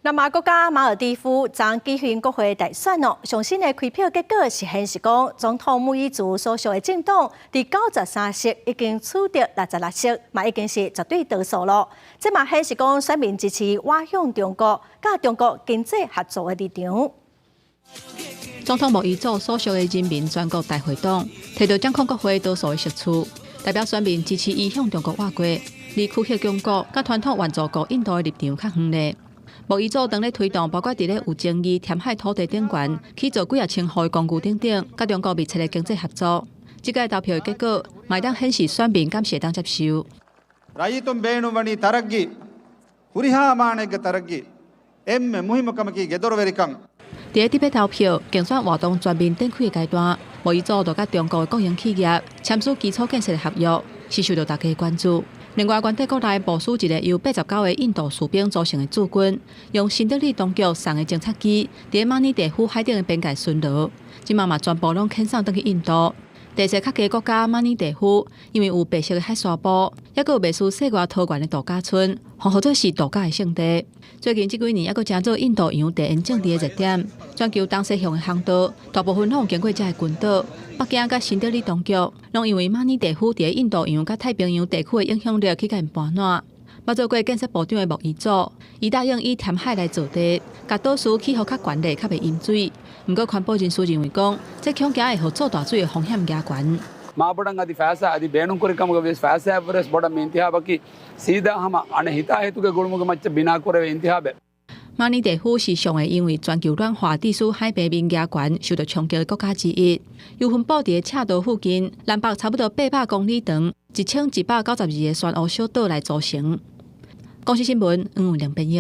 南亚国家马尔地夫将举行国会大选咯，上新的开票结果是显示讲，总统穆伊族所属的政党伫93席已经取得66席，嘛已经是绝对多数咯。这嘛显示讲选民支持瓦向中国，甲中国经济合作的立场。总统穆伊族所属的人民全国大会党摕到掌控国会多数的席次，代表选民支持伊向中国划过，离区域中国甲传统援助国印度的立场较远咧。穆伊族当咧推动，包括伫咧有争议填海土地顶悬去做几啊千户的工具等等，甲中国密切的经济合作。这个投票的结果，嘛当显示选民敢是会当接受。రైతుం బేణువని తరగ్గి పురిహామాణెగ తరగ్గి ఎమ్మె ముహిమకమకి గెదొరవెరికం。伫咧特别投票竞选活动全面展开的阶段，穆伊族就甲中国的国营企业签署基础建设的合约，是受到大家的关注。另外，原地国内部署一个由89个印度士兵组成的驻军，用新德里当局送的侦察机，伫马尼地夫海顶的边界巡逻，即嘛全部拢遣送转去印度。第四较低国家马尼地夫，因为有白色的海沙堡，还佫有未输世外桃源的度假村，红号做是度假的胜地。最近这几年，还佫成做印度洋地缘政治的热点，全球东西向的航道大部分拢经过这个群岛。北京甲新德里当局拢因为马尼地夫伫印度洋甲太平洋地区的影响力去甲因搬烂。捌做过建设部长的穆伊族，伊答应以填海来造地，甲岛屿气候较悬热，较袂淹水。不过，环保人士认为讲，这恐惊会互造大水的风险加悬。మాపడంగా అది ఫాసా అది బేణుకురికముగా ఫాసా ఎవరెస్ బడ ఇంతిహాబకి సీదా హమ అనే హితాహేతుగా గుడుముగ మచ్చ బినా కొరవే ఇంతిహాబే。马尼地夫是上个因为全球暖化地区海平面加悬受到冲击的国家之一。由分布伫赤道附近，南北差不多800公里长，1192个珊瑚小岛来组成。公司新闻，黄文亮编译。